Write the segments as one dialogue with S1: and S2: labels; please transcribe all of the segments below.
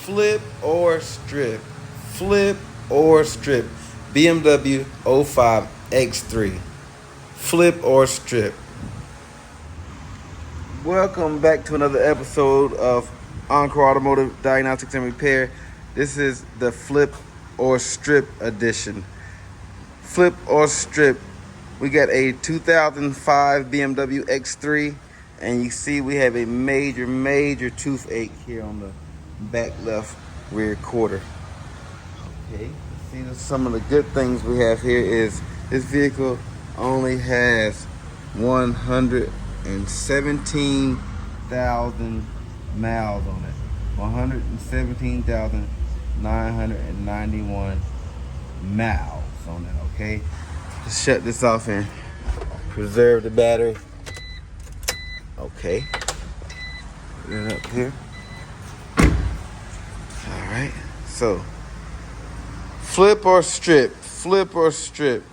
S1: Flip or strip. Flip or strip. BMW 05 X3. Flip or strip. Welcome back to another episode of Encore Automotive Diagnostics and Repair. This is the flip or strip edition. Flip or strip. We got a 2005 BMW X3, and you see we have a major toothache here on the back left rear quarter. Okay, see some of the good things we have here is this vehicle only has 117,000 miles on it. 117,991 miles on it, okay? Let's shut this off and preserve the battery. Okay. Put it up here. Alright, so flip or strip, flip or strip.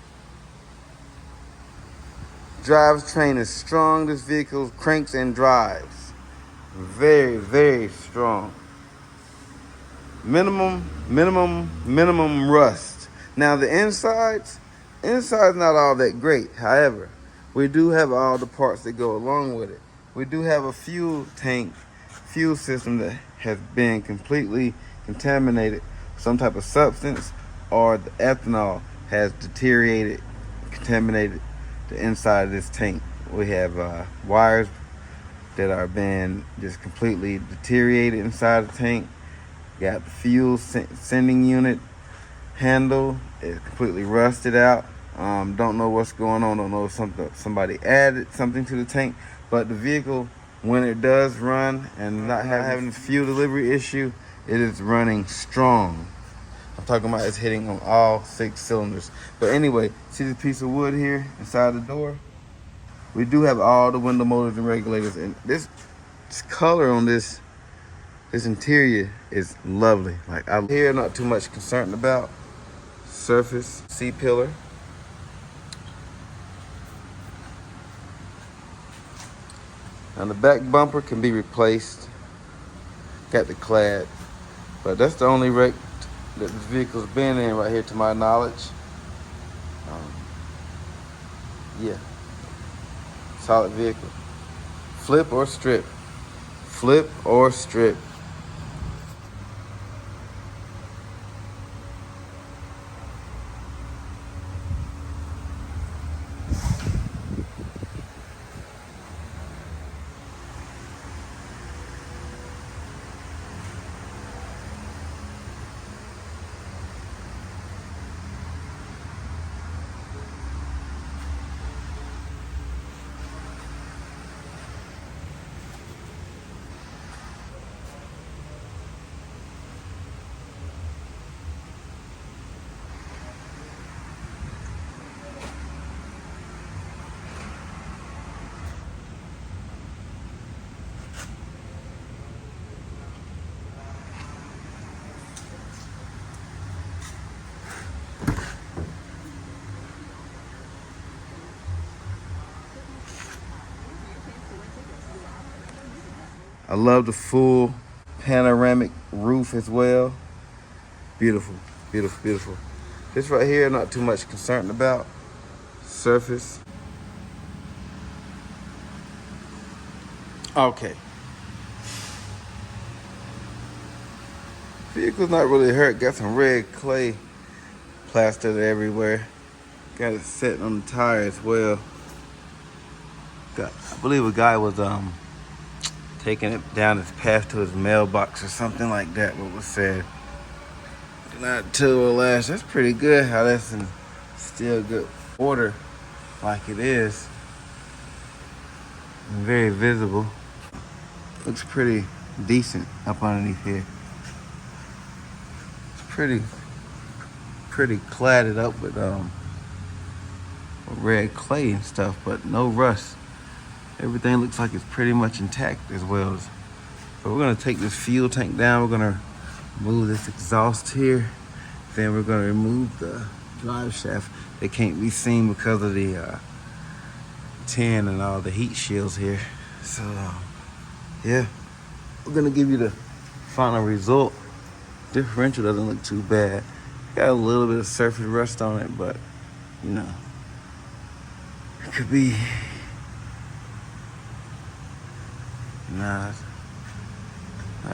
S1: Drivetrain is strong. This vehicle cranks and drives. Very strong. Minimum rust. Now the inside's not all that great. However, we do have all the parts that go along with it. We do have a fuel system that has been completely contaminated with some type of substance, or the ethanol has deteriorated, contaminated the inside of this tank. We have wires that are being just completely deteriorated inside the tank. Got the fuel sending unit handle is completely rusted out. Don't know what's going on. Don't know if somebody added something to the tank. But the vehicle, when it does run and not having this fuel delivery issue, it is running strong. I'm talking about it's hitting on all 6 cylinders. But anyway, see this piece of wood here inside the door? We do have all the window motors and regulators, and this color on this interior is lovely. Like, I'm here not too much concerned about. Surface C-pillar. Now the back bumper can be replaced. Got the clad, but that's the only wreck that this vehicle's been in right here, to my knowledge. Yeah, solid vehicle. Flip or strip. Flip or strip. I love the full panoramic roof as well. Beautiful. This right here, not too much concerned about. Surface. Okay. Vehicle's not really hurt. Got some red clay plastered everywhere. Got it sitting on the tire as well. I believe a guy was taking it down his path to his mailbox or something like that, what was said. Not tool lash. That's pretty good how that's in still good order like it is. And very visible. Looks pretty decent up underneath here. It's pretty cladded up with red clay and stuff, but no rust. Everything looks like it's pretty much intact as well. So we're gonna take this fuel tank down. We're gonna remove this exhaust here. Then we're gonna remove the drive shaft. They can't be seen because of the tin and all the heat shields here. So yeah, we're gonna give you the final result Differential doesn't look too bad. Got a little bit of surface rust on it, but you know, it could be not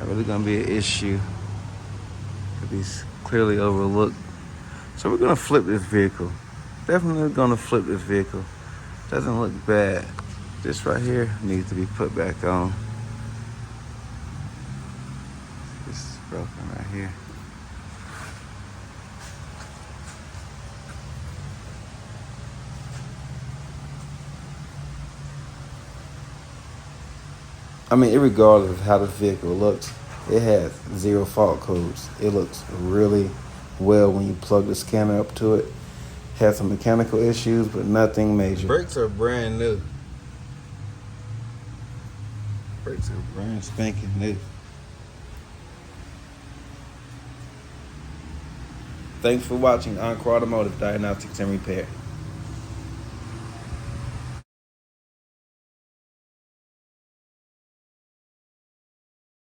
S1: really gonna be an issue. Could be clearly overlooked. So we're gonna flip this vehicle. Definitely gonna flip this vehicle. Doesn't look bad. This right here needs to be put back on. This is broken right here. I mean, irregardless of how the vehicle looks, it has 0 fault codes. It looks really well when you plug the scanner up to it. Had some mechanical issues, but nothing major. Brakes are brand new. Brakes are brand spanking new. Thanks for watching Encore Automotive Diagnostics and Repair.